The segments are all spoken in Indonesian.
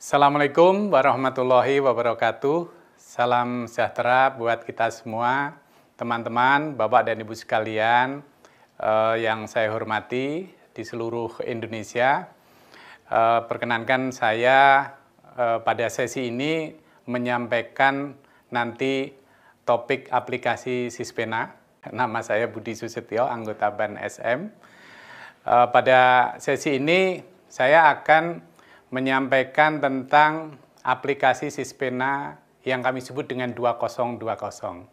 Assalamualaikum warahmatullahi wabarakatuh. Salam sejahtera buat kita semua, teman-teman, Bapak dan Ibu sekalian yang saya hormati di seluruh Indonesia. Perkenankan saya pada sesi ini menyampaikan nanti topik aplikasi Sispena. Nama saya Budi Susetio, anggota BAN SM. Pada sesi ini saya akan menyampaikan tentang aplikasi Sispena yang kami sebut dengan 2020.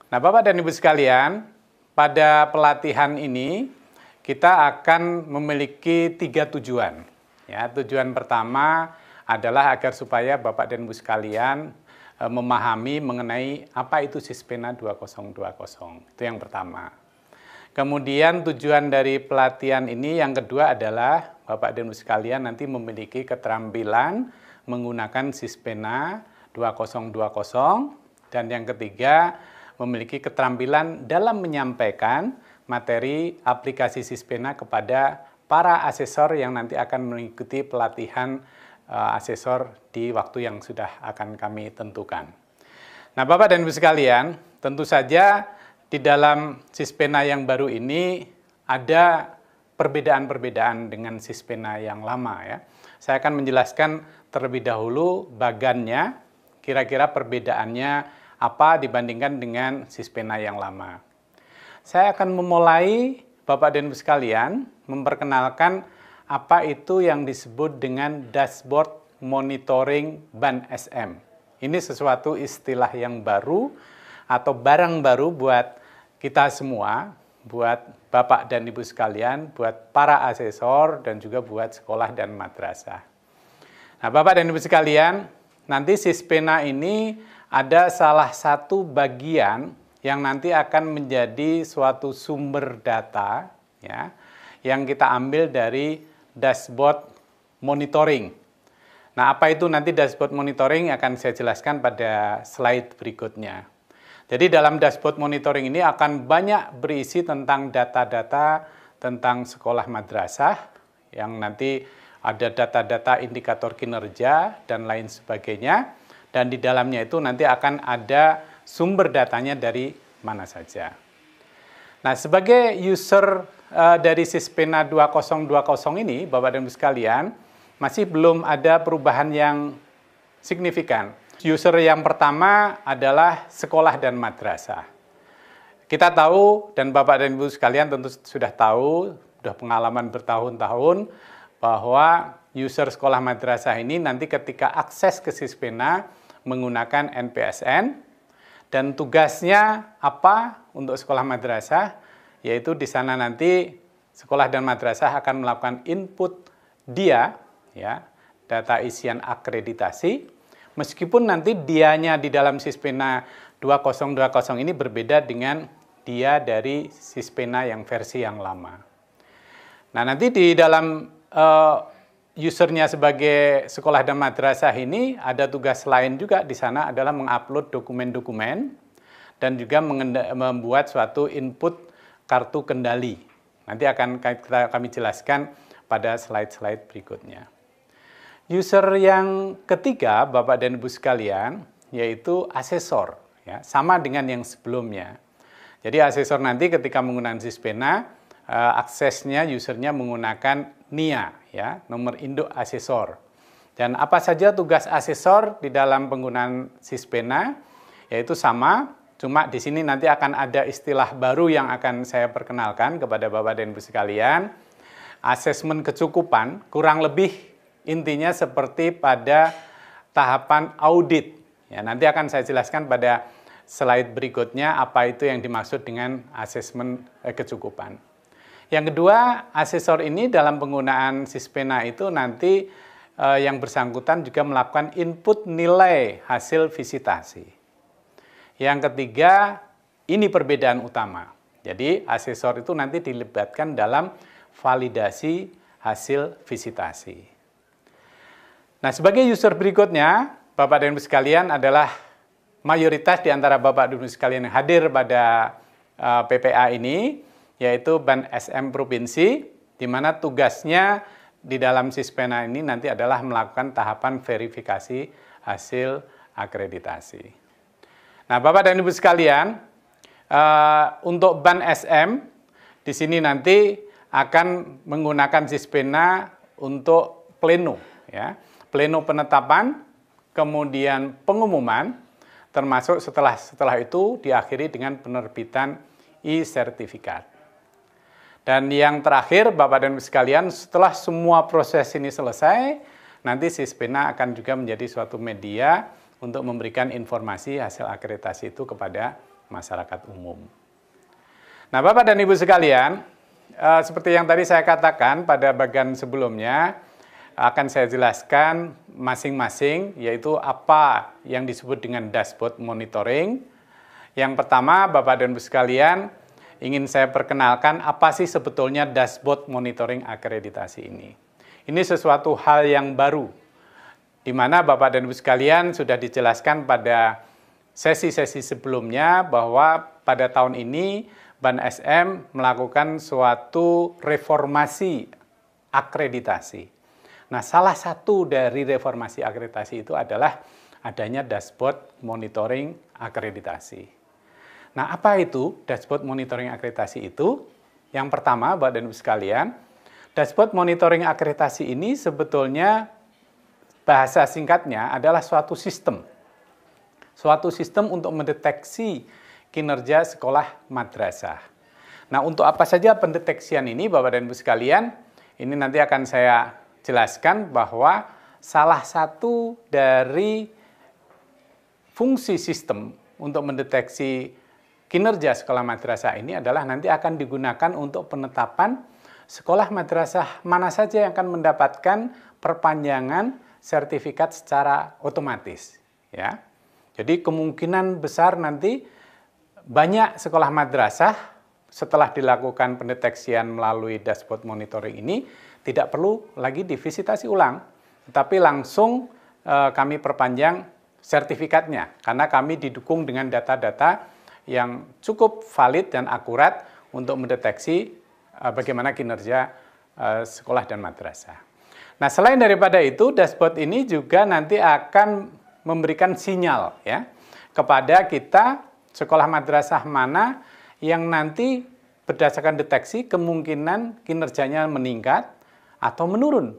Nah, Bapak dan Ibu sekalian, pada pelatihan ini kita akan memiliki 3 tujuan. Ya, tujuan pertama adalah agar supaya Bapak dan Ibu sekalian memahami mengenai apa itu Sispena 2020. Itu yang pertama. Kemudian tujuan dari pelatihan ini yang kedua adalah Bapak dan Ibu sekalian nanti memiliki keterampilan menggunakan Sispena 2020 dan yang ketiga memiliki keterampilan dalam menyampaikan materi aplikasi Sispena kepada para asesor yang nanti akan mengikuti pelatihan asesor di waktu yang sudah akan kami tentukan. Nah, Bapak dan Ibu sekalian, tentu saja di dalam Sispena yang baru ini ada perbedaan-perbedaan dengan Sispena yang lama ya. Saya akan menjelaskan terlebih dahulu bagannya, kira-kira perbedaannya apa dibandingkan dengan Sispena yang lama. Saya akan memulai Bapak dan Ibu sekalian memperkenalkan apa itu yang disebut dengan dashboard monitoring BAN SM. Ini sesuatu istilah yang baru atau barang baru buat kita semua, buat Bapak dan Ibu sekalian, buat para asesor, dan juga buat sekolah dan madrasah. Nah, Bapak dan Ibu sekalian, nanti Sispena ini ada salah satu bagian yang nanti akan menjadi suatu sumber data ya, yang kita ambil dari dashboard monitoring. Nah, apa itu nanti dashboard monitoring akan saya jelaskan pada slide berikutnya. Jadi dalam dashboard monitoring ini akan banyak berisi tentang data-data tentang sekolah madrasah, yang nanti ada data-data indikator kinerja dan lain sebagainya, dan di dalamnya itu nanti akan ada sumber datanya dari mana saja. Nah, sebagai user dari Sispena 2020 ini, Bapak dan Ibu sekalian, masih belum ada perubahan yang signifikan. User yang pertama adalah sekolah dan madrasah. Kita tahu, dan Bapak dan Ibu sekalian tentu sudah tahu, sudah pengalaman bertahun-tahun, bahwa user sekolah madrasah ini nanti ketika akses ke Sispena menggunakan NPSN, dan tugasnya apa untuk sekolah madrasah, yaitu di sana nanti sekolah dan madrasah akan melakukan input dia, ya, data isian akreditasi, meskipun nanti dianya di dalam Sispena 2020 ini berbeda dengan dia dari Sispena yang versi yang lama. Nah, nanti di dalam usernya sebagai sekolah dan madrasah ini ada tugas lain juga di sana adalah mengupload dokumen-dokumen dan juga membuat suatu input kartu kendali. Nanti akan kami jelaskan pada slide-slide berikutnya. User yang ketiga, Bapak dan Ibu sekalian, yaitu asesor, ya, sama dengan yang sebelumnya. Jadi asesor nanti ketika menggunakan Sispena, aksesnya usernya menggunakan NIA, ya, nomor induk asesor. Dan apa saja tugas asesor di dalam penggunaan Sispena, yaitu sama, cuma di sini nanti akan ada istilah baru yang akan saya perkenalkan kepada Bapak dan Ibu sekalian. Asesmen kecukupan, kurang lebih intinya seperti pada tahapan audit. Ya, nanti akan saya jelaskan pada slide berikutnya apa itu yang dimaksud dengan asesmen kecukupan. Yang kedua, asesor ini dalam penggunaan Sispena itu nanti yang bersangkutan juga melakukan input nilai hasil visitasi. Yang ketiga, ini perbedaan utama. Jadi asesor itu nanti dilibatkan dalam validasi hasil visitasi. Nah, sebagai user berikutnya, Bapak dan Ibu sekalian adalah mayoritas di antara Bapak dan Ibu sekalian yang hadir pada PPA ini, yaitu BAN SM Provinsi, di mana tugasnya di dalam Sispena ini nanti adalah melakukan tahapan verifikasi hasil akreditasi. Nah, Bapak dan Ibu sekalian, untuk Ban SM di sini nanti akan menggunakan Sispena untuk pleno, ya, pleno penetapan, kemudian pengumuman, termasuk setelah itu diakhiri dengan penerbitan e-sertifikat. Dan yang terakhir, Bapak dan Ibu sekalian, setelah semua proses ini selesai, nanti Sispena akan juga menjadi suatu media untuk memberikan informasi hasil akreditasi itu kepada masyarakat umum. Nah, Bapak dan Ibu sekalian, seperti yang tadi saya katakan pada bagian sebelumnya, akan saya jelaskan masing-masing, yaitu apa yang disebut dengan dashboard monitoring. Yang pertama, Bapak dan Ibu sekalian, ingin saya perkenalkan apa sih sebetulnya dashboard monitoring akreditasi ini. Ini sesuatu hal yang baru, di mana Bapak dan Ibu sekalian sudah dijelaskan pada sesi-sesi sebelumnya bahwa pada tahun ini Ban SM melakukan suatu reformasi akreditasi. Nah, salah satu dari reformasi akreditasi itu adalah adanya dashboard monitoring akreditasi. Nah, apa itu dashboard monitoring akreditasi itu? Yang pertama, Bapak dan Ibu sekalian, dashboard monitoring akreditasi ini sebetulnya bahasa singkatnya adalah suatu sistem. Suatu sistem untuk mendeteksi kinerja sekolah madrasah. Nah, untuk apa saja pendeteksian ini, Bapak dan Ibu sekalian? Ini nanti akan saya jelaskan bahwa salah satu dari fungsi sistem untuk mendeteksi kinerja sekolah madrasah ini adalah nanti akan digunakan untuk penetapan sekolah madrasah mana saja yang akan mendapatkan perpanjangan sertifikat secara otomatis, ya. Jadi kemungkinan besar nanti banyak sekolah madrasah setelah dilakukan pendeteksian melalui dashboard monitoring ini tidak perlu lagi divisitasi ulang, tetapi langsung kami perpanjang sertifikatnya karena kami didukung dengan data-data yang cukup valid dan akurat untuk mendeteksi bagaimana kinerja sekolah dan madrasah. Nah, selain daripada itu, dashboard ini juga nanti akan memberikan sinyal, ya, kepada kita sekolah madrasah mana yang nanti berdasarkan deteksi kemungkinan kinerjanya meningkat atau menurun.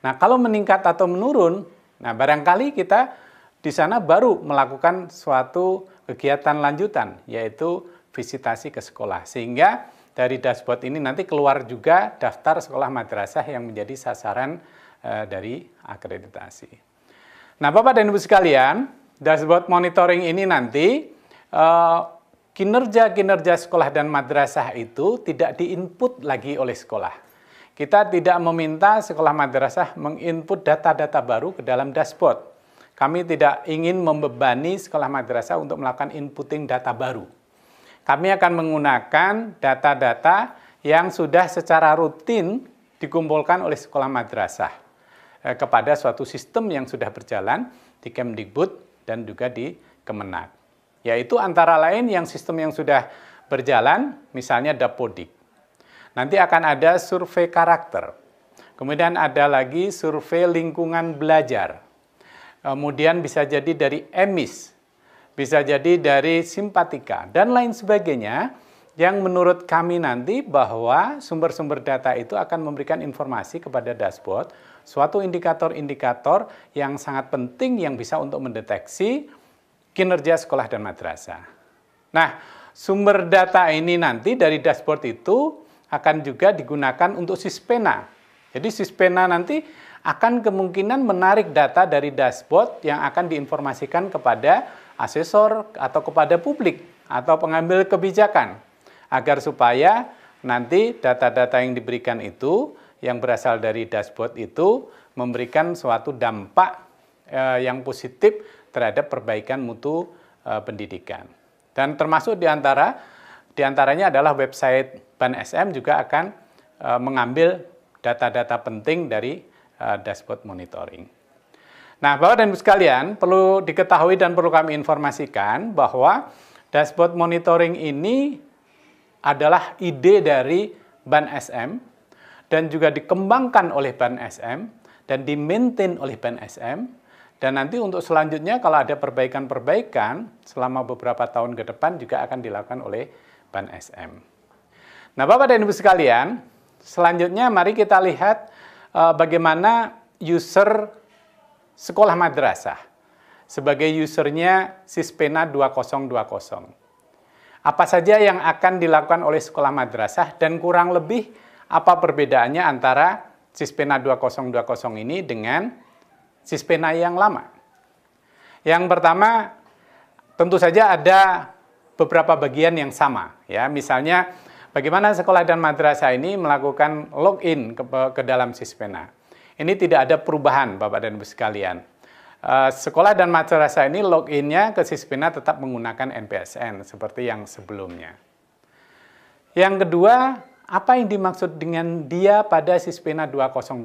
Nah, kalau meningkat atau menurun, nah barangkali kita di sana baru melakukan suatu kegiatan lanjutan, yaitu visitasi ke sekolah. Sehingga dari dashboard ini nanti keluar juga daftar sekolah madrasah yang menjadi sasaran dari akreditasi. Nah, Bapak dan Ibu sekalian, dashboard monitoring ini nanti kinerja-kinerja sekolah dan madrasah itu tidak diinput lagi oleh sekolah. Kita tidak meminta sekolah madrasah menginput data-data baru ke dalam dashboard. Kami tidak ingin membebani sekolah madrasah untuk melakukan inputting data baru. Kami akan menggunakan data-data yang sudah secara rutin dikumpulkan oleh sekolah madrasah kepada suatu sistem yang sudah berjalan di Kemdikbud dan juga di Kemenak. Yaitu antara lain yang sistem yang sudah berjalan, misalnya Dapodik. Nanti akan ada survei karakter. Kemudian ada lagi survei lingkungan belajar. Kemudian bisa jadi dari EMIS, bisa jadi dari simpatika, dan lain sebagainya, yang menurut kami nanti bahwa sumber-sumber data itu akan memberikan informasi kepada dashboard, suatu indikator-indikator yang sangat penting yang bisa untuk mendeteksi kinerja sekolah dan madrasah. Nah, sumber data ini nanti dari dashboard itu akan juga digunakan untuk Sispena. Jadi Sispena nanti akan kemungkinan menarik data dari dashboard yang akan diinformasikan kepada asesor atau kepada publik atau pengambil kebijakan agar supaya nanti data-data yang diberikan itu yang berasal dari dashboard itu memberikan suatu dampak yang positif terhadap perbaikan mutu pendidikan. Dan termasuk diantaranya adalah website Ban SM juga akan mengambil data-data penting dari dashboard monitoring. Nah, Bapak dan Ibu sekalian, perlu diketahui dan perlu kami informasikan bahwa dashboard monitoring ini adalah ide dari Ban SM dan juga dikembangkan oleh BANSM dan di-maintain oleh BANSM. Dan nanti untuk selanjutnya kalau ada perbaikan-perbaikan selama beberapa tahun ke depan juga akan dilakukan oleh BANSM. Nah, Bapak dan Ibu sekalian, selanjutnya mari kita lihat bagaimana user sekolah madrasah sebagai usernya Sispena 2020. Apa saja yang akan dilakukan oleh sekolah madrasah dan kurang lebih apa perbedaannya antara Sispena 2020 ini dengan Sispena yang lama. Yang pertama, tentu saja ada beberapa bagian yang sama, ya. Misalnya, bagaimana sekolah dan madrasah ini melakukan login ke dalam Sispena. Ini tidak ada perubahan, Bapak dan Ibu sekalian. Sekolah dan madrasah ini loginnya ke Sispena tetap menggunakan NPSN seperti yang sebelumnya. Yang kedua, apa yang dimaksud dengan dia pada Sispena 2020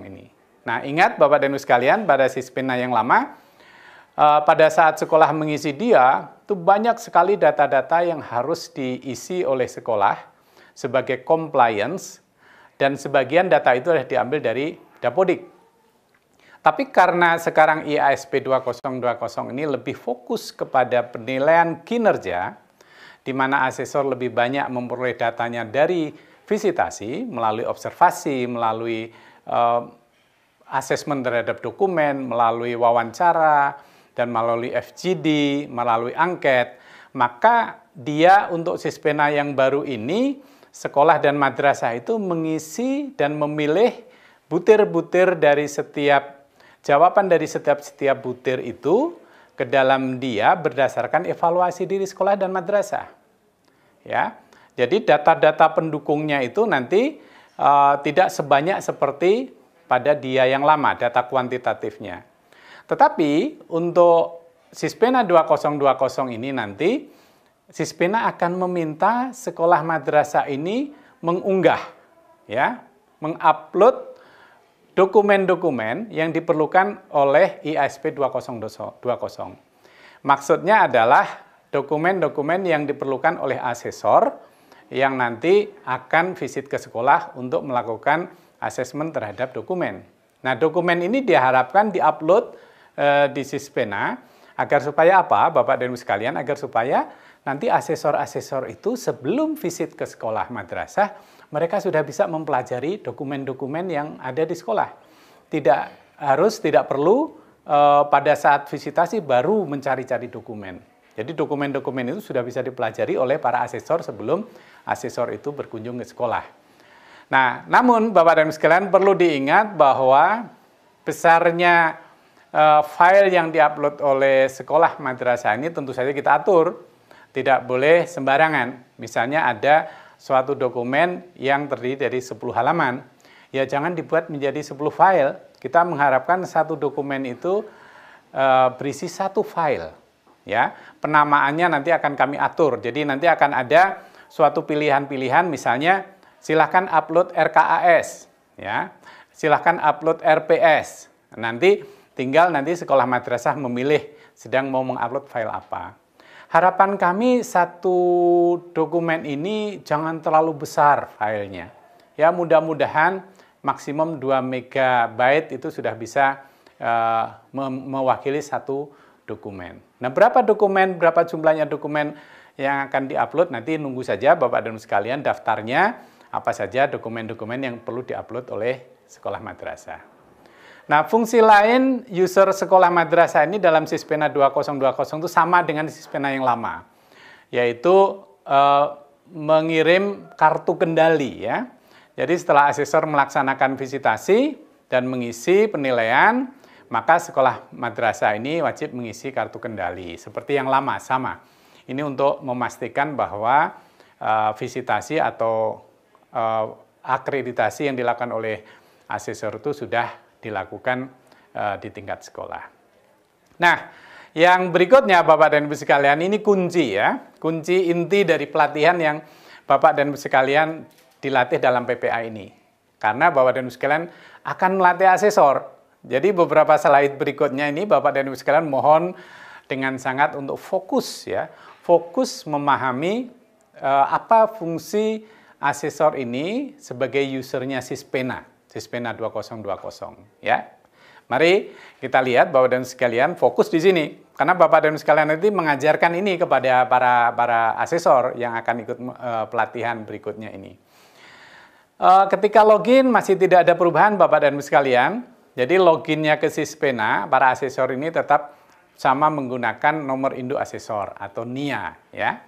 ini? Nah, ingat Bapak dan Ibu sekalian, pada Sispena yang lama, pada saat sekolah mengisi dia, itu banyak sekali data-data yang harus diisi oleh sekolah sebagai compliance, dan sebagian data itu adalah diambil dari Dapodik. Tapi karena sekarang IASP 2020 ini lebih fokus kepada penilaian kinerja, di mana asesor lebih banyak memperoleh datanya dari visitasi, melalui observasi, melalui asesmen terhadap dokumen, melalui wawancara, dan melalui FGD, melalui angket, maka dia untuk Sispena yang baru ini, sekolah dan madrasah itu mengisi dan memilih butir-butir dari setiap, jawaban dari setiap butir itu ke dalam dia berdasarkan evaluasi diri sekolah dan madrasah. Ya, jadi data-data pendukungnya itu nanti tidak sebanyak seperti pada dia yang lama, data kuantitatifnya. Tetapi untuk Sispena 2020 ini nanti, Sispena akan meminta sekolah madrasah ini mengunggah, ya, mengupload dokumen-dokumen yang diperlukan oleh IASP 2020. Maksudnya adalah dokumen-dokumen yang diperlukan oleh asesor yang nanti akan visit ke sekolah untuk melakukan asesmen terhadap dokumen. Nah, dokumen ini diharapkan diupload di Sispena agar supaya apa, Bapak dan Ibu sekalian, agar supaya nanti asesor-asesor itu sebelum visit ke sekolah madrasah, mereka sudah bisa mempelajari dokumen-dokumen yang ada di sekolah. Tidak perlu pada saat visitasi baru mencari-cari dokumen. Jadi dokumen-dokumen itu sudah bisa dipelajari oleh para asesor sebelum asesor itu berkunjung ke sekolah. Nah, namun Bapak dan Ibu sekalian perlu diingat bahwa besarnya file yang diupload oleh sekolah madrasah ini tentu saja kita atur, tidak boleh sembarangan. Misalnya ada suatu dokumen yang terdiri dari 10 halaman, ya jangan dibuat menjadi 10 file. Kita mengharapkan satu dokumen itu berisi satu file. Ya, penamaannya nanti akan kami atur. Jadi nanti akan ada suatu pilihan-pilihan, misalnya silahkan upload RKAS, ya, silahkan upload RPS. Nanti tinggal sekolah madrasah memilih sedang mau mengupload file apa. Harapan kami satu dokumen ini jangan terlalu besar filenya. Ya, mudah-mudahan maksimum 2 MB itu sudah bisa mewakili satu dokumen. Nah, berapa jumlahnya dokumen yang akan diupload, nanti nunggu saja Bapak dan Ibu sekalian daftarnya, apa saja dokumen-dokumen yang perlu diupload oleh sekolah madrasah. Nah, fungsi lain user sekolah madrasah ini dalam Sispena 2020 itu sama dengan Sispena yang lama, yaitu mengirim kartu kendali, ya. Jadi setelah asesor melaksanakan visitasi dan mengisi penilaian, maka sekolah madrasah ini wajib mengisi kartu kendali. Seperti yang lama, sama. Ini untuk memastikan bahwa visitasi atau akreditasi yang dilakukan oleh asesor itu sudah dilakukan di tingkat sekolah. Nah, yang berikutnya Bapak dan Ibu sekalian, ini kunci, ya. Kunci inti dari pelatihan yang Bapak dan Ibu sekalian dilatih dalam PPA ini. Karena Bapak dan Ibu sekalian akan melatih asesor. Jadi beberapa slide berikutnya ini Bapak dan Ibu sekalian mohon dengan sangat untuk fokus, ya. Fokus memahami apa fungsi asesor ini sebagai usernya Sispena 2020 ya. Mari kita lihat Bapak dan sekalian fokus di sini karena Bapak dan sekalian nanti mengajarkan ini kepada para asesor yang akan ikut pelatihan berikutnya ini. Ketika login masih tidak ada perubahan Bapak dan sekalian. Jadi loginnya ke Sispena, para asesor ini tetap sama menggunakan nomor induk asesor atau NIA ya.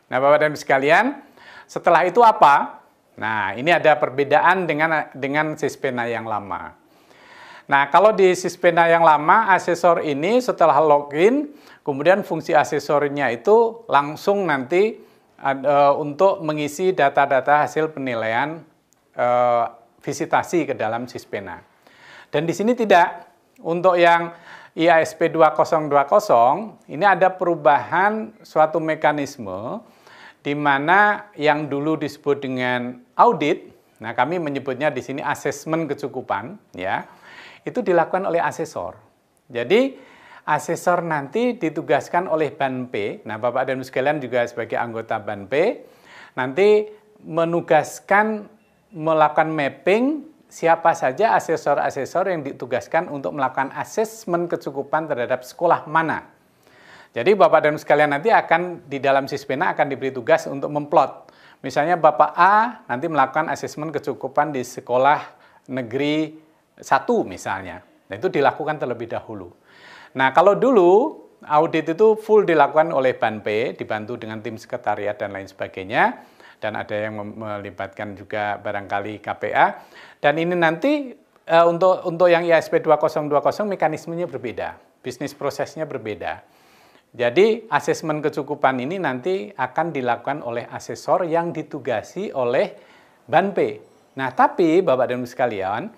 Nah, Bapak dan sekalian, setelah itu apa? Nah, ini ada perbedaan dengan Sispena yang lama. Nah, kalau di Sispena yang lama, asesor ini setelah login, kemudian fungsi asesornya itu langsung nanti untuk mengisi data-data hasil penilaian visitasi ke dalam Sispena. Dan di sini tidak. Untuk yang IASP 2020, ini ada perubahan suatu mekanisme di mana yang dulu disebut dengan audit, nah kami menyebutnya di sini asesmen kecukupan, ya, itu dilakukan oleh asesor. Jadi asesor nanti ditugaskan oleh BANP, nah Bapak dan Ibu sekalian juga sebagai anggota BANP, nanti menugaskan melakukan mapping siapa saja asesor-asesor yang ditugaskan untuk melakukan asesmen kecukupan terhadap sekolah mana. Jadi Bapak dan sekalian nanti akan di dalam Sispena akan diberi tugas untuk memplot. Misalnya Bapak A nanti melakukan asesmen kecukupan di sekolah negeri 1 misalnya. Nah, itu dilakukan terlebih dahulu. Nah, kalau dulu audit itu full dilakukan oleh BANP, dibantu dengan tim sekretariat dan lain sebagainya. Dan ada yang melibatkan juga barangkali KPA. Dan ini nanti untuk yang IASP 2020 mekanismenya berbeda, bisnis prosesnya berbeda. Jadi asesmen kecukupan ini nanti akan dilakukan oleh asesor yang ditugasi oleh BANP. Nah, tapi Bapak dan Ibu sekalian,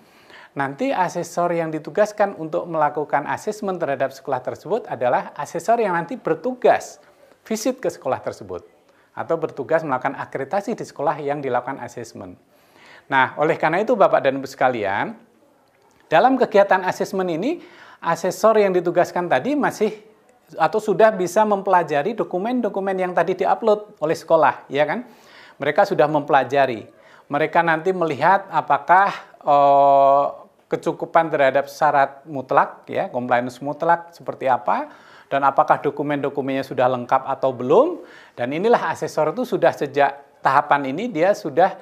nanti asesor yang ditugaskan untuk melakukan asesmen terhadap sekolah tersebut adalah asesor yang nanti bertugas visit ke sekolah tersebut atau bertugas melakukan akreditasi di sekolah yang dilakukan asesmen. Nah, oleh karena itu Bapak dan Ibu sekalian, dalam kegiatan asesmen ini, asesor yang ditugaskan tadi masih atau sudah bisa mempelajari dokumen-dokumen yang tadi diupload oleh sekolah, ya kan? Mereka sudah mempelajari. Mereka nanti melihat apakah kecukupan terhadap syarat mutlak, ya, compliance mutlak seperti apa, dan apakah dokumen-dokumennya sudah lengkap atau belum. Dan inilah asesor itu sudah sejak tahapan ini dia sudah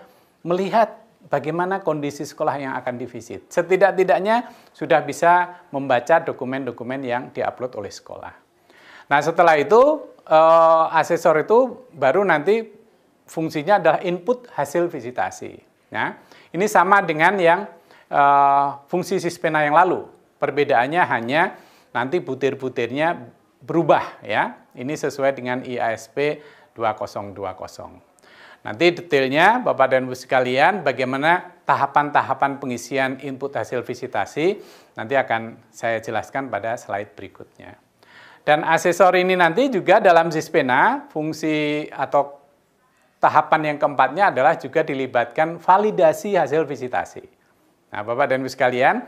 melihat bagaimana kondisi sekolah yang akan divisit. Setidak-tidaknya sudah bisa membaca dokumen-dokumen yang diupload oleh sekolah. Nah, setelah itu asesor itu baru nanti fungsinya adalah input hasil visitasi. Nah, ini sama dengan yang fungsi Sispena yang lalu. Perbedaannya hanya nanti butir-butirnya berubah, ya. Ini sesuai dengan IASP 2020. Nanti detailnya Bapak dan Ibu sekalian bagaimana tahapan-tahapan pengisian input hasil visitasi nanti akan saya jelaskan pada slide berikutnya. Dan asesor ini nanti juga dalam Sispena fungsi atau tahapan yang keempatnya adalah juga dilibatkan validasi hasil visitasi. Nah, Bapak dan Ibu sekalian,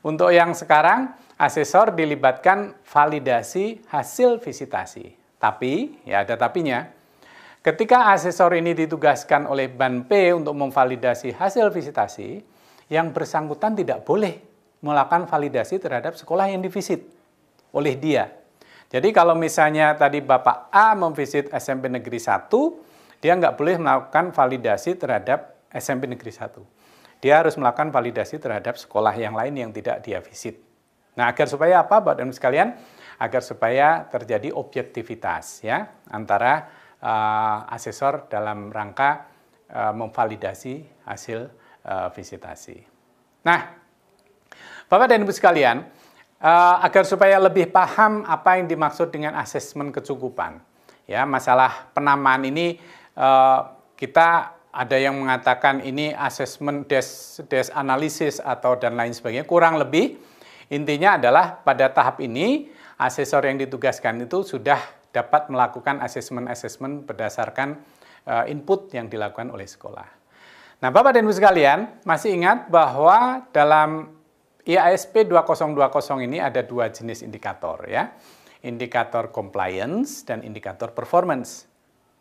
untuk yang sekarang asesor dilibatkan validasi hasil visitasi. Tapi, ya ada tapinya, ketika asesor ini ditugaskan oleh BANP untuk memvalidasi hasil visitasi, yang bersangkutan tidak boleh melakukan validasi terhadap sekolah yang divisit oleh dia. Jadi kalau misalnya tadi Bapak A memvisit SMP Negeri 1, dia nggak boleh melakukan validasi terhadap SMP Negeri 1. Dia harus melakukan validasi terhadap sekolah yang lain yang tidak dia visit. Nah, agar supaya apa, Bapak dan Ibu sekalian? Agar supaya terjadi objektivitas, ya, antara asesor dalam rangka memvalidasi hasil visitasi. Nah, Bapak dan Ibu sekalian, agar supaya lebih paham apa yang dimaksud dengan asesmen kecukupan, ya, masalah penamaan ini kita ada yang mengatakan ini asesmen desk analisis atau dan lain sebagainya, kurang lebih intinya adalah pada tahap ini asesor yang ditugaskan itu sudah dapat melakukan asesmen-asesmen berdasarkan input yang dilakukan oleh sekolah. Nah, Bapak dan Ibu sekalian, masih ingat bahwa dalam IASP 2020 ini ada dua jenis indikator, ya. Indikator compliance dan indikator performance.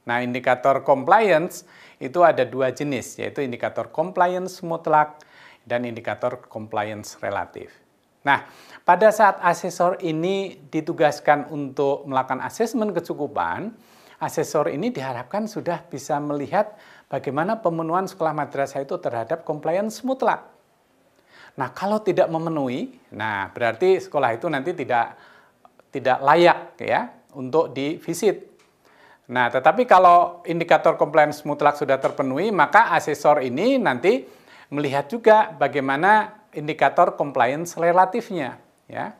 Nah, indikator compliance itu ada dua jenis, yaitu indikator compliance mutlak dan indikator compliance relatif. Nah, pada saat asesor ini ditugaskan untuk melakukan asesmen kecukupan, asesor ini diharapkan sudah bisa melihat bagaimana pemenuhan sekolah madrasah itu terhadap compliance mutlak. Nah, kalau tidak memenuhi, nah berarti sekolah itu nanti tidak layak ya untuk divisit. Nah, tetapi kalau indikator compliance mutlak sudah terpenuhi, maka asesor ini nanti melihat juga bagaimana indikator compliance relatifnya. Ya.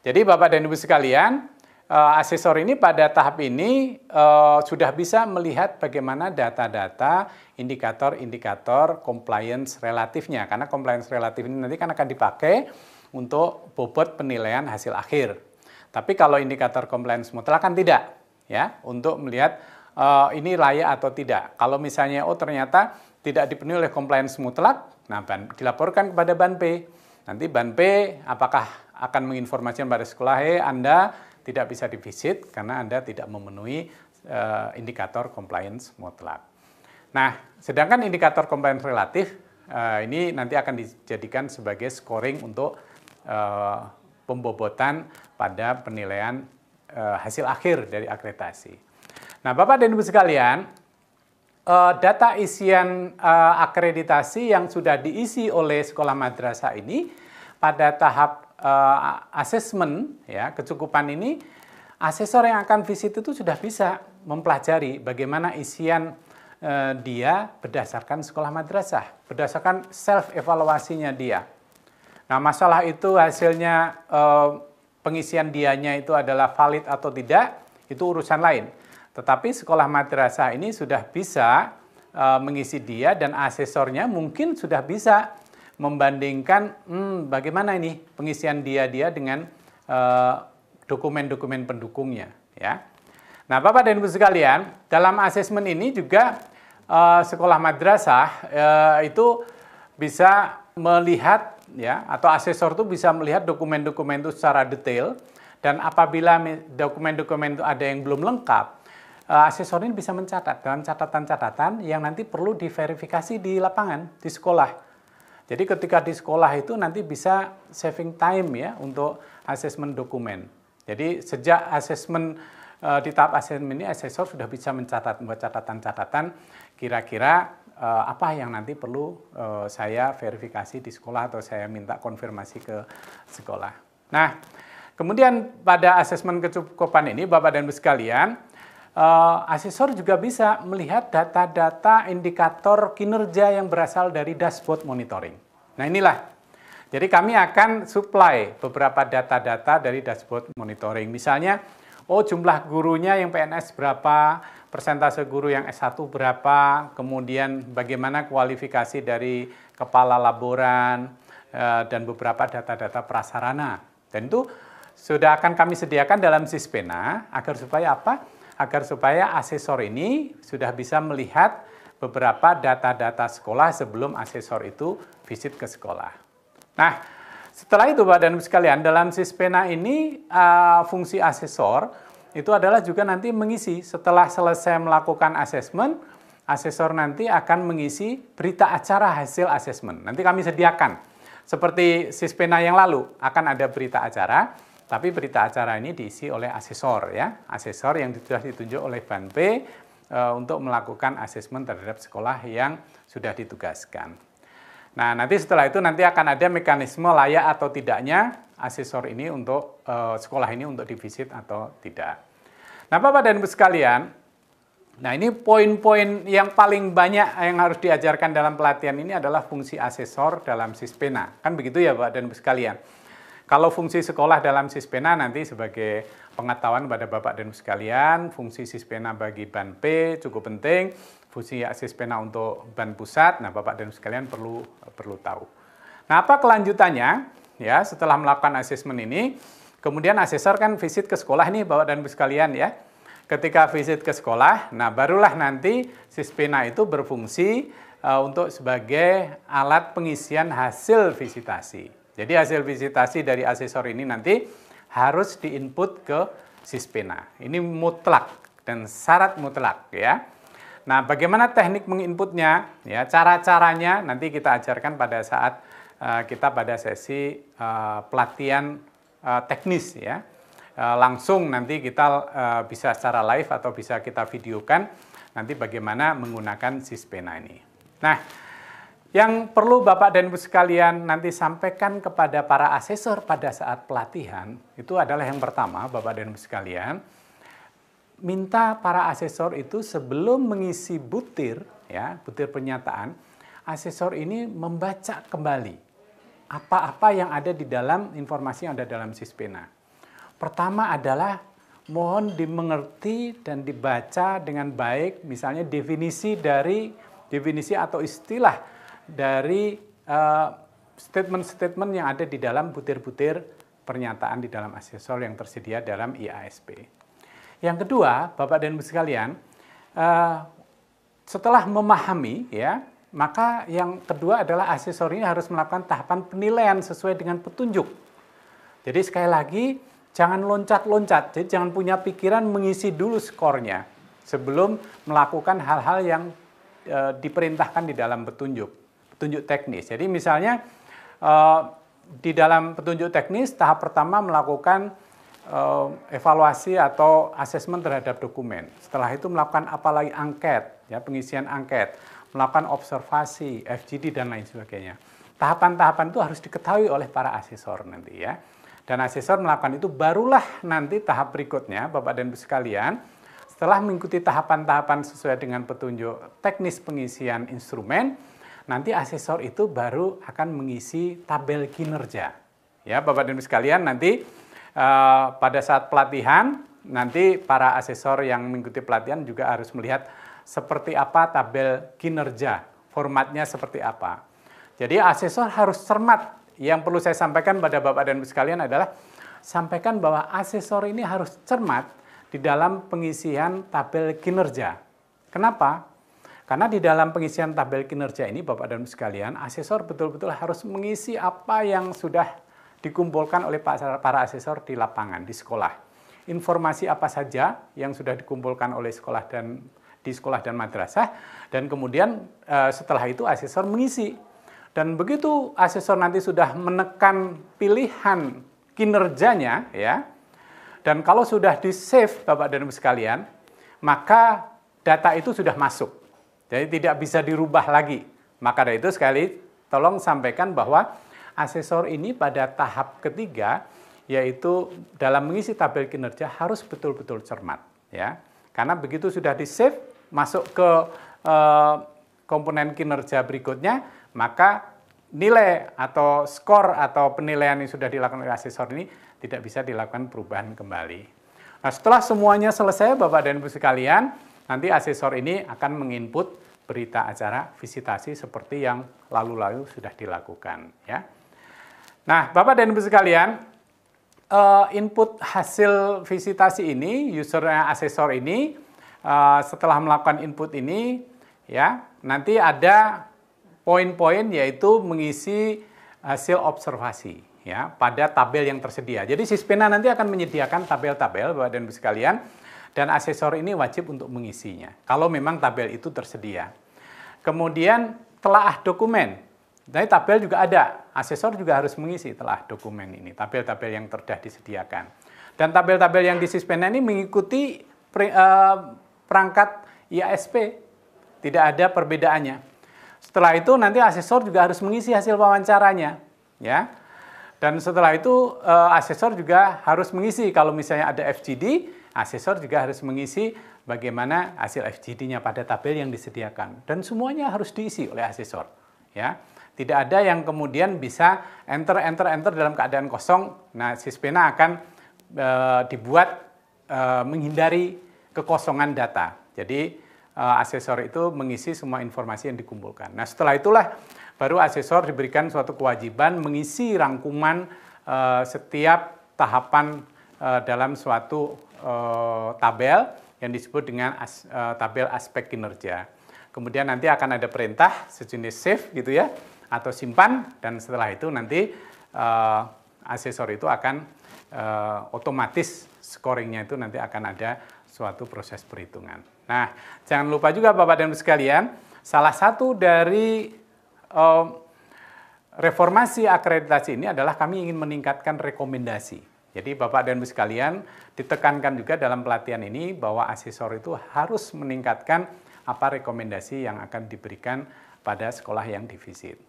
Jadi Bapak dan Ibu sekalian, asesor ini pada tahap ini sudah bisa melihat bagaimana data-data indikator-indikator compliance relatifnya. Karena compliance relatif ini nanti kan akan dipakai untuk bobot penilaian hasil akhir. Tapi kalau indikator compliance mutlak kan tidak. Ya, untuk melihat ini layak atau tidak. Kalau misalnya ternyata tidak dipenuhi oleh compliance mutlak, nah dilaporkan kepada Ban P. Nanti Ban P apakah akan menginformasikan pada sekolah, Anda tidak bisa divisit karena Anda tidak memenuhi indikator compliance mutlak. Nah, sedangkan indikator compliance relatif ini nanti akan dijadikan sebagai scoring untuk pembobotan pada penilaian hasil akhir dari akreditasi. Nah, Bapak dan Ibu sekalian, data isian akreditasi yang sudah diisi oleh sekolah madrasah ini pada tahap asesmen ya kecukupan ini, asesor yang akan visit itu sudah bisa mempelajari bagaimana isian dia berdasarkan sekolah madrasah, berdasarkan self evaluasinya dia. Nah, masalah itu hasilnya pengisian dianya itu adalah valid atau tidak, itu urusan lain. Tetapi sekolah madrasah ini sudah bisa mengisi dia dan asesornya mungkin sudah bisa membandingkan bagaimana ini pengisian dia dengan dokumen-dokumen pendukungnya. Ya. Nah, Bapak dan Ibu sekalian, dalam asesmen ini juga sekolah madrasah itu bisa melihat ya, atau asesor itu bisa melihat dokumen-dokumen itu secara detail, dan apabila dokumen-dokumen itu ada yang belum lengkap, asesor ini bisa mencatat dalam catatan-catatan yang nanti perlu diverifikasi di lapangan, di sekolah. Jadi ketika di sekolah itu nanti bisa saving time ya untuk asesmen dokumen. Jadi sejak asesmen di tahap asesmen ini, asesor sudah bisa mencatat, membuat catatan-catatan kira-kira apa yang nanti perlu saya verifikasi di sekolah atau saya minta konfirmasi ke sekolah. Nah, kemudian pada asesmen kecukupan ini, Bapak dan Ibu sekalian, asesor juga bisa melihat data-data indikator kinerja yang berasal dari dashboard monitoring. Nah, inilah. Jadi kami akan supply beberapa data-data dari dashboard monitoring. Misalnya, jumlah gurunya yang PNS berapa, persentase guru yang S1 berapa, kemudian bagaimana kualifikasi dari kepala laboran, dan beberapa data-data prasarana. Dan itu sudah akan kami sediakan dalam Sispena, agar supaya apa? Agar supaya asesor ini sudah bisa melihat beberapa data-data sekolah sebelum asesor itu visit ke sekolah. Nah, setelah itu Bapak dan Ibu sekalian, dalam Sispena ini fungsi asesor itu adalah juga nanti mengisi setelah selesai melakukan asesmen, asesor nanti akan mengisi berita acara hasil asesmen. Nanti kami sediakan seperti Sispena yang lalu akan ada berita acara, tapi berita acara ini diisi oleh asesor ya, asesor yang sudah ditunjuk oleh Ban P untuk melakukan asesmen terhadap sekolah yang sudah ditugaskan. Nah, nanti setelah itu nanti akan ada mekanisme layak atau tidaknya asesor ini untuk sekolah ini untuk divisit atau tidak. Nah, Bapak dan Ibu sekalian, nah ini poin-poin yang paling banyak yang harus diajarkan dalam pelatihan ini adalah fungsi asesor dalam Sispena. Kan begitu ya Bapak dan Ibu sekalian. Kalau fungsi sekolah dalam Sispena nanti sebagai pengetahuan pada Bapak dan Ibu sekalian, fungsi Sispena bagi Ban P cukup penting, fungsi Sispena untuk Ban Pusat, nah Bapak dan Ibu sekalian perlu tahu. Nah, apa kelanjutannya? Ya, setelah melakukan asesmen ini, kemudian asesor kan visit ke sekolah nih Bapak dan Ibu sekalian ya. Ketika visit ke sekolah, nah barulah nanti Sispena itu berfungsi untuk sebagai alat pengisian hasil visitasi. Jadi hasil visitasi dari asesor ini nanti harus diinput ke Sispena. Ini mutlak dan syarat mutlak ya. Nah, bagaimana teknik menginputnya? Ya, cara-caranya nanti kita ajarkan pada saat kita pada sesi pelatihan teknis ya. Langsung nanti kita bisa secara live atau bisa kita videokan nanti bagaimana menggunakan Sispena ini. Nah, yang perlu Bapak dan Ibu sekalian nanti sampaikan kepada para asesor pada saat pelatihan itu adalah yang pertama, Bapak dan Ibu sekalian, minta para asesor itu sebelum mengisi butir, ya, butir pernyataan, asesor ini membaca kembali apa-apa yang ada di dalam informasi yang ada dalam Sispena. Pertama adalah mohon dimengerti dan dibaca dengan baik, misalnya definisi atau istilah dari statement-statement yang ada di dalam butir-butir pernyataan di dalam asesor yang tersedia dalam IASP. Yang kedua, Bapak dan Ibu sekalian, setelah memahami, ya, maka yang kedua adalah asesor ini harus melakukan tahapan penilaian sesuai dengan petunjuk. Jadi sekali lagi, jangan loncat-loncat, jadi jangan punya pikiran mengisi dulu skornya sebelum melakukan hal-hal yang diperintahkan di dalam petunjuk teknis. Jadi misalnya di dalam petunjuk teknis, tahap pertama melakukan evaluasi atau asesmen terhadap dokumen. Setelah itu melakukan apalagi angket, ya, pengisian angket, melakukan observasi, FGD dan lain sebagainya. Tahapan-tahapan itu harus diketahui oleh para asesor nanti ya. Dan asesor melakukan itu barulah nanti tahap berikutnya, Bapak dan Ibu sekalian, setelah mengikuti tahapan-tahapan sesuai dengan petunjuk teknis pengisian instrumen, nanti asesor itu baru akan mengisi tabel kinerja. Ya, Bapak dan Ibu sekalian, nanti pada saat pelatihan, nanti para asesor yang mengikuti pelatihan juga harus melihat seperti apa tabel kinerja, formatnya seperti apa. Jadi asesor harus cermat. Yang perlu saya sampaikan pada Bapak dan Ibu sekalian adalah sampaikan bahwa asesor ini harus cermat di dalam pengisian tabel kinerja. Kenapa? Karena di dalam pengisian tabel kinerja ini, Bapak dan Ibu sekalian, asesor betul-betul harus mengisi apa yang sudah dikumpulkan oleh para asesor di lapangan, di sekolah. Informasi apa saja yang sudah dikumpulkan oleh di sekolah dan madrasah, dan kemudian setelah itu asesor mengisi. Dan begitu asesor nanti sudah menekan pilihan kinerjanya, ya, dan kalau sudah di-save Bapak dan Ibu sekalian, maka data itu sudah masuk. Jadi tidak bisa dirubah lagi. Maka dari itu sekali tolong sampaikan bahwa asesor ini pada tahap ketiga, yaitu dalam mengisi tabel kinerja harus betul-betul cermat, ya. Karena begitu sudah di-save, masuk ke komponen kinerja berikutnya, maka nilai atau skor atau penilaian yang sudah dilakukan oleh asesor ini tidak bisa dilakukan perubahan kembali. Nah, setelah semuanya selesai, Bapak dan Ibu sekalian, nanti asesor ini akan menginput berita acara visitasi seperti yang lalu-lalu sudah dilakukan, ya. Nah, Bapak dan Ibu sekalian, input hasil visitasi ini, usernya asesor ini, setelah melakukan input ini, ya, nanti ada poin-poin yaitu mengisi hasil observasi, ya, pada tabel yang tersedia. Jadi Sispena nanti akan menyediakan tabel-tabel, Bapak dan Ibu sekalian, dan asesor ini wajib untuk mengisinya, kalau memang tabel itu tersedia. Kemudian telaah dokumen. Jadi tabel juga ada, asesor juga harus mengisi telah dokumen ini, tabel-tabel yang sudah disediakan. Dan tabel-tabel yang di Sispena ini mengikuti perangkat IASP, tidak ada perbedaannya. Setelah itu nanti asesor juga harus mengisi hasil wawancaranya, ya. Dan setelah itu asesor juga harus mengisi, kalau misalnya ada FGD, asesor juga harus mengisi bagaimana hasil FGD-nya pada tabel yang disediakan. Dan semuanya harus diisi oleh asesor, ya. Tidak ada yang kemudian bisa enter dalam keadaan kosong. Nah, Sispena akan dibuat menghindari kekosongan data. Jadi asesor itu mengisi semua informasi yang dikumpulkan. Nah, setelah itulah baru asesor diberikan suatu kewajiban mengisi rangkuman setiap tahapan dalam suatu tabel yang disebut dengan tabel aspek kinerja. Kemudian nanti akan ada perintah sejenis save gitu ya, atau simpan, dan setelah itu nanti asesor itu akan otomatis scoringnya itu nanti akan ada suatu proses perhitungan. Nah, jangan lupa juga Bapak dan Ibu sekalian, salah satu dari reformasi akreditasi ini adalah kami ingin meningkatkan rekomendasi. Jadi Bapak dan Ibu sekalian, ditekankan juga dalam pelatihan ini bahwa asesor itu harus meningkatkan apa rekomendasi yang akan diberikan pada sekolah yang divisit.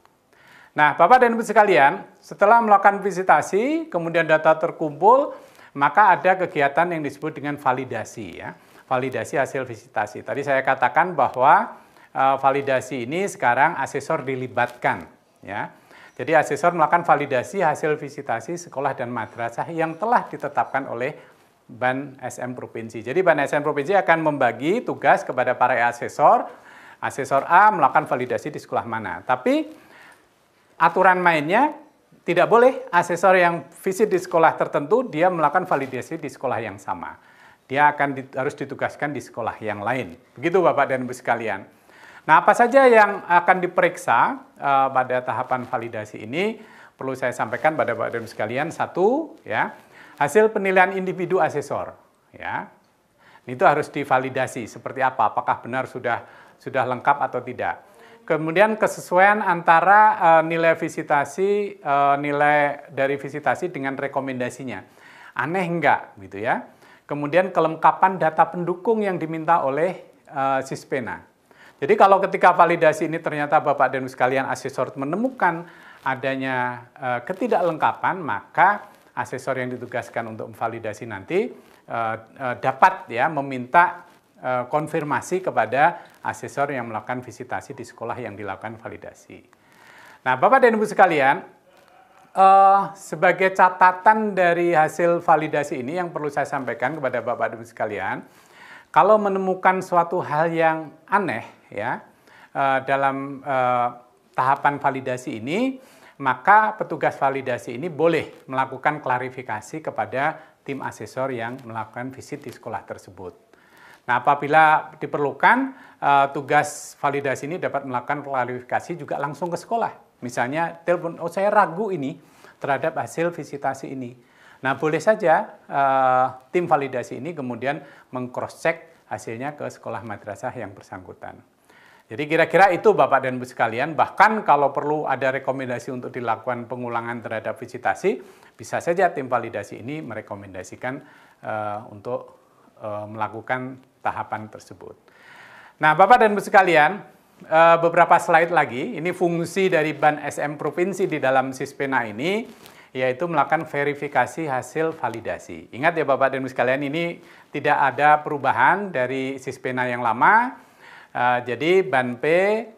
Nah, Bapak dan Ibu sekalian, setelah melakukan visitasi, kemudian data terkumpul, maka ada kegiatan yang disebut dengan validasi, ya. Validasi hasil visitasi. Tadi saya katakan bahwa validasi ini sekarang asesor dilibatkan, ya. Jadi asesor melakukan validasi hasil visitasi sekolah dan madrasah yang telah ditetapkan oleh BAN SM Provinsi. Jadi BAN SM Provinsi akan membagi tugas kepada para asesor. Asesor A melakukan validasi di sekolah mana. Tapi aturan mainnya tidak boleh asesor yang visit di sekolah tertentu dia melakukan validasi di sekolah yang sama. Dia harus ditugaskan di sekolah yang lain. Begitu Bapak dan Ibu sekalian. Nah, apa saja yang akan diperiksa pada tahapan validasi ini perlu saya sampaikan pada Bapak dan Ibu sekalian. Satu, ya, hasil penilaian individu asesor, ya. Itu harus divalidasi seperti apa? Apakah benar sudah lengkap atau tidak? Kemudian kesesuaian antara nilai visitasi, nilai dari visitasi dengan rekomendasinya. Aneh enggak gitu ya. Kemudian kelengkapan data pendukung yang diminta oleh Sispena. Jadi kalau ketika validasi ini ternyata Bapak dan Ibu sekalian asesor menemukan adanya ketidaklengkapan, maka asesor yang ditugaskan untuk memvalidasi nanti dapat ya meminta konfirmasi kepada asesor yang melakukan visitasi di sekolah yang dilakukan validasi. Nah, Bapak dan Ibu sekalian, sebagai catatan dari hasil validasi ini yang perlu saya sampaikan kepada Bapak dan Ibu sekalian, kalau menemukan suatu hal yang aneh ya dalam tahapan validasi ini, maka petugas validasi ini boleh melakukan klarifikasi kepada tim asesor yang melakukan visit di sekolah tersebut. Nah, apabila diperlukan, tugas validasi ini dapat melakukan klarifikasi juga langsung ke sekolah. Misalnya, telepon, oh saya ragu ini terhadap hasil visitasi ini. Nah, boleh saja tim validasi ini kemudian meng-cross-check hasilnya ke sekolah madrasah yang bersangkutan. Jadi kira-kira itu Bapak dan Ibu sekalian, bahkan kalau perlu ada rekomendasi untuk dilakukan pengulangan terhadap visitasi, bisa saja tim validasi ini merekomendasikan untuk melakukan tahapan tersebut. Nah, Bapak dan Ibu sekalian, beberapa slide lagi, ini fungsi dari BAN SM Provinsi di dalam Sispena ini, yaitu melakukan verifikasi hasil validasi. Ingat ya Bapak dan Ibu sekalian, ini tidak ada perubahan dari Sispena yang lama. Jadi BAN P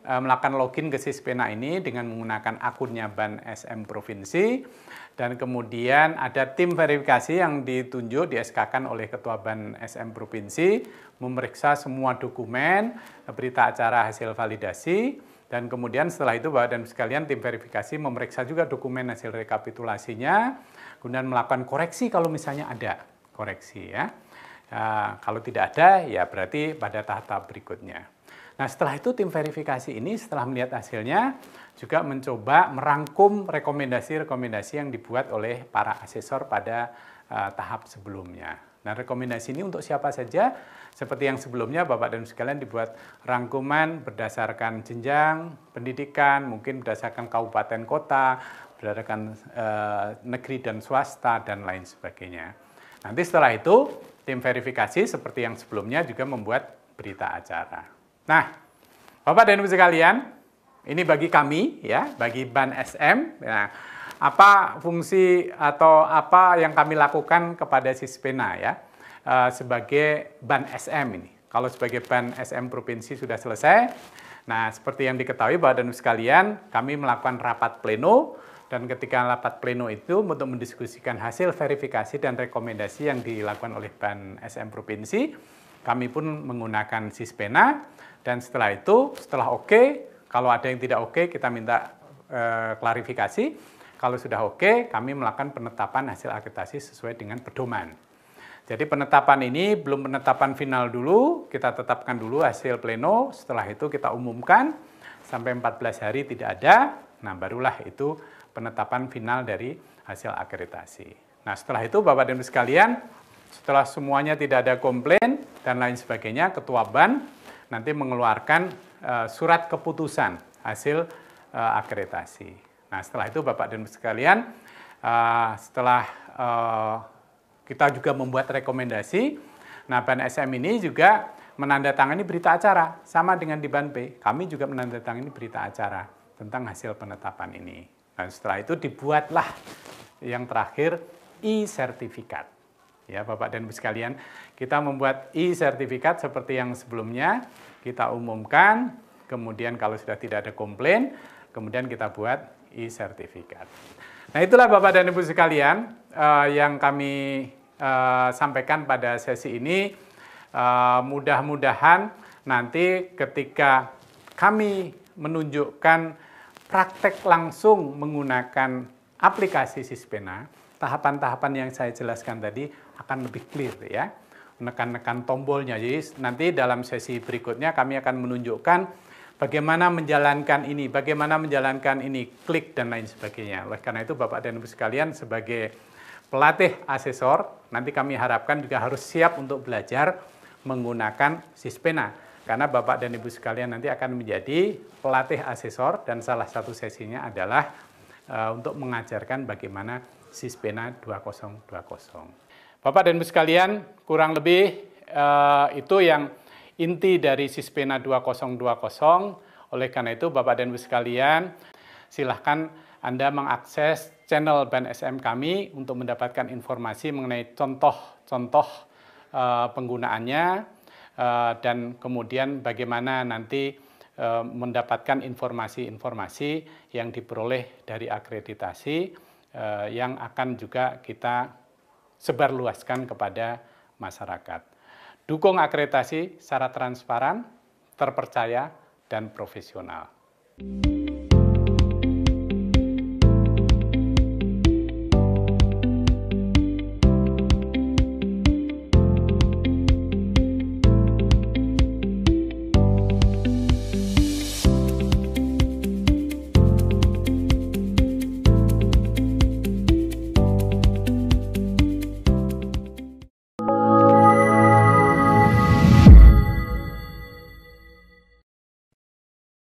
melakukan login ke Sispena ini dengan menggunakan akunnya BAN SM Provinsi, dan kemudian ada tim verifikasi yang ditunjuk, di-SK-kan oleh Ketua BAN SM Provinsi, memeriksa semua dokumen, berita acara hasil validasi, dan kemudian setelah itu Bapak dan Ibu sekalian, tim verifikasi memeriksa juga dokumen hasil rekapitulasinya, kemudian melakukan koreksi kalau misalnya ada koreksi ya. Kalau tidak ada, ya berarti pada tahap berikutnya. Nah, setelah itu tim verifikasi ini setelah melihat hasilnya juga mencoba merangkum rekomendasi-rekomendasi yang dibuat oleh para asesor pada tahap sebelumnya. Nah, rekomendasi ini untuk siapa saja? Seperti yang sebelumnya Bapak dan Ibu sekalian dibuat rangkuman berdasarkan jenjang pendidikan, mungkin berdasarkan kabupaten kota, berdasarkan negeri dan swasta, dan lain sebagainya. Nanti setelah itu tim verifikasi seperti yang sebelumnya juga membuat berita acara. Nah, Bapak dan Ibu sekalian, ini bagi kami, ya, bagi BAN SM, ya, apa fungsi atau apa yang kami lakukan kepada Sispena ya, sebagai BAN SM ini. Kalau sebagai BAN SM Provinsi sudah selesai, nah seperti yang diketahui Bapak dan Ibu sekalian, kami melakukan rapat pleno, dan ketika rapat pleno itu untuk mendiskusikan hasil verifikasi dan rekomendasi yang dilakukan oleh BAN SM Provinsi, kami pun menggunakan Sispena. Dan setelah itu, setelah oke, kalau ada yang tidak oke, kita minta klarifikasi. Kalau sudah oke, kami melakukan penetapan hasil akreditasi sesuai dengan pedoman. Jadi penetapan ini belum penetapan final dulu, kita tetapkan dulu hasil pleno, setelah itu kita umumkan, sampai 14 hari tidak ada, nah barulah itu penetapan final dari hasil akreditasi. Nah setelah itu Bapak dan Ibu sekalian, Setelah semuanya tidak ada komplain dan lain sebagainya, Ketua BAN nanti mengeluarkan surat keputusan hasil akreditasi. Nah, setelah itu Bapak dan Ibu sekalian, setelah kita juga membuat rekomendasi, nah BAN SM ini juga menandatangani berita acara, sama dengan di BAN P. Kami juga menandatangani berita acara tentang hasil penetapan ini. Nah, setelah itu dibuatlah yang terakhir e-sertifikat. Ya, Bapak dan Ibu sekalian, kita membuat e-sertifikat seperti yang sebelumnya, kita umumkan, kemudian kalau sudah tidak ada komplain, kemudian kita buat e-sertifikat. Nah, itulah Bapak dan Ibu sekalian yang kami sampaikan pada sesi ini. Mudah-mudahan nanti ketika kami menunjukkan praktek langsung menggunakan aplikasi Sispena, tahapan-tahapan yang saya jelaskan tadi akan lebih clear ya. Menekan-nekan tombolnya. Jadi nanti dalam sesi berikutnya kami akan menunjukkan bagaimana menjalankan ini, klik dan lain sebagainya. Oleh karena itu Bapak dan Ibu sekalian sebagai pelatih asesor, nanti kami harapkan juga harus siap untuk belajar menggunakan Sispena. Karena Bapak dan Ibu sekalian nanti akan menjadi pelatih asesor dan salah satu sesinya adalah untuk mengajarkan bagaimana Sispena 2020. Bapak dan Ibu sekalian, kurang lebih itu yang inti dari Sispena 2020. Oleh karena itu Bapak dan Ibu sekalian, silahkan Anda mengakses channel BAN SM kami untuk mendapatkan informasi mengenai contoh-contoh penggunaannya dan kemudian bagaimana nanti mendapatkan informasi-informasi yang diperoleh dari akreditasi yang akan juga kita sebarluaskan kepada masyarakat. Dukung akreditasi secara transparan, terpercaya, dan profesional.